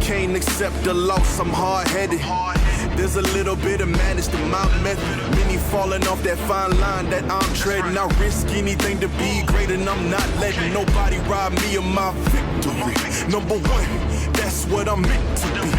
can't accept the loss, I'm hard-headed. There's a little bit of madness to my method. Many falling off that fine line that I'm treading. I risk anything to be great, and I'm not letting nobody rob me of my victory. Number one, that's what I'm meant to be.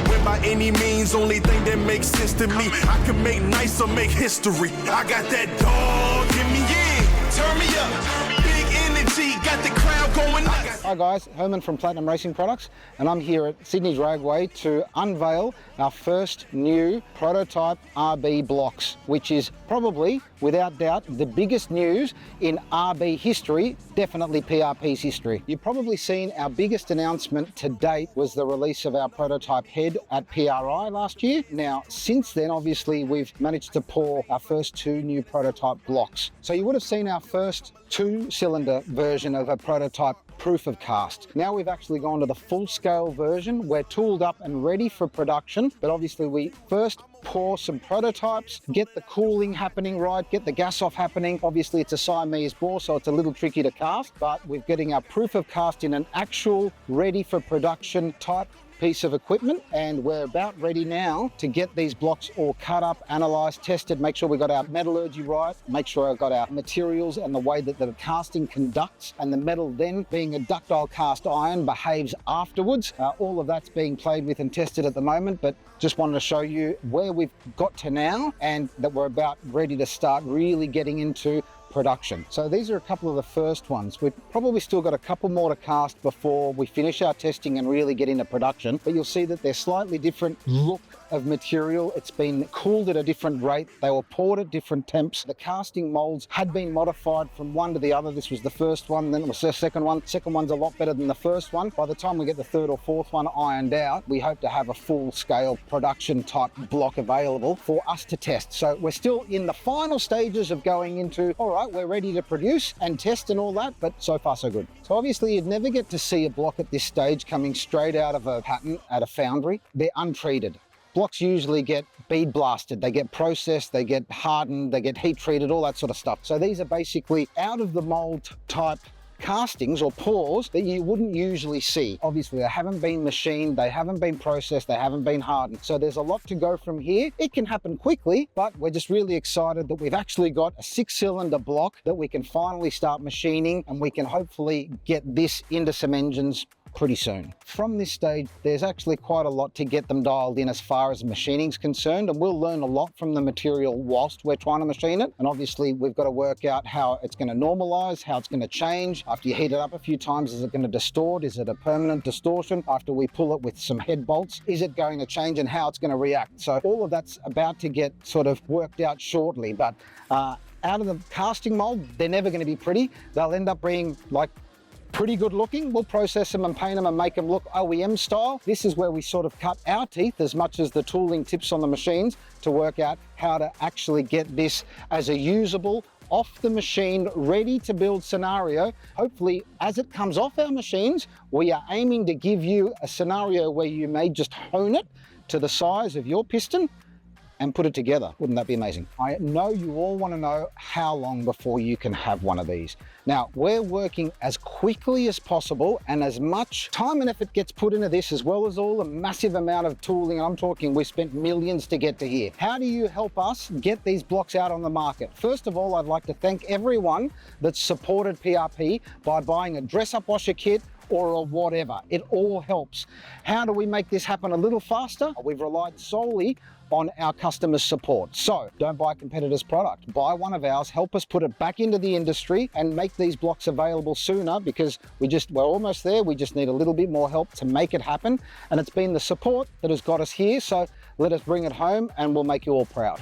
When by any means, only thing that makes sense to me, I can make nice or make history. I got that dog in me, yeah. Turn me up. Big energy, got the crowd going nuts. Hi guys, Herman from Platinum Racing Products, and I'm here at Sydney Dragway to unveil our first new prototype RB blocks, which is probably, without doubt, the biggest news in RB history, definitely PRP's history. You've probably seen our biggest announcement to date was the release of our prototype head at PRI last year. Now, since then, obviously, we've managed to pour our first two new prototype blocks. So you would have seen our first two-cylinder version of a prototype proof of cast. Now we've actually gone to the full-scale version. We're tooled up and ready for production, but obviously we first pour some prototypes, get the cooling happening right, get the gas off happening. Obviously it's a Siamese bore, so it's a little tricky to cast, but we're getting our proof of cast in an actual ready for production type piece of equipment, and we're about ready now to get these blocks all cut up, analysed, tested, make sure we got our metallurgy right, make sure I've got our materials and the way that the casting conducts, and the metal then, being a ductile cast iron, behaves afterwards. All of that's being played with and tested at the moment, but just wanted to show you where we've got to now and that we're about ready to start really getting into production. So these are a couple of the first ones. We've probably still got a couple more to cast before we finish our testing and really get into production, but you'll see that they're slightly different look of material. It's been cooled at a different rate. They were poured at different temps. The casting molds had been modified from one to the other. This was the first one, then it was the second one. Second one's a lot better than the first one. By the time we get the third or fourth one ironed out, we hope to have a full-scale production type block available for us to test. So we're still in the final stages of going into, all right, we're ready to produce and test and all that, but so far so good. So obviously you'd never get to see a block at this stage coming straight out of a pattern at a foundry. They're untreated. Blocks usually get bead blasted, they get processed, they get hardened, they get heat treated, all that sort of stuff. So these are basically out of the mold type castings or pours that you wouldn't usually see. Obviously, they haven't been machined, they haven't been processed, they haven't been hardened. So there's a lot to go from here. It can happen quickly, but we're just really excited that we've actually got a 6-cylinder block that we can finally start machining, and we can hopefully get this into some engines pretty soon. From this stage, there's actually quite a lot to get them dialed in as far as machining's concerned, and we'll learn a lot from the material whilst we're trying to machine it. And obviously, we've got to work out how it's going to normalize, how it's going to change. After you heat it up a few times, is it going to distort? Is it a permanent distortion? After we pull it with some head bolts, is it going to change and how it's going to react? So all of that's about to get sort of worked out shortly, but out of the casting mold, they're never going to be pretty. They'll end up being like pretty good looking. We'll process them and paint them and make them look OEM style. This is where we sort of cut our teeth as much as the tooling tips on the machines to work out how to actually get this as a usable, off the machine, ready to build scenario. Hopefully, as it comes off our machines, we are aiming to give you a scenario where you may just hone it to the size of your piston and put it together. Wouldn't that be amazing? I know you all want to know how long before you can have one of these. Now, we're working as quickly as possible, and as much time and effort gets put into this, as well as all the massive amount of tooling. I'm talking, we've spent millions to get to here. How do you help us get these blocks out on the market? First of all, I'd like to thank everyone that's supported PRP by buying a dress-up washer kit or a whatever. It all helps. How do we make this happen a little faster? We've relied solely on our customers' support. So don't buy a competitor's product. Buy one of ours, help us put it back into the industry and make these blocks available sooner, because we're almost there. We just need a little bit more help to make it happen. And it's been the support that has got us here. So let us bring it home and we'll make you all proud.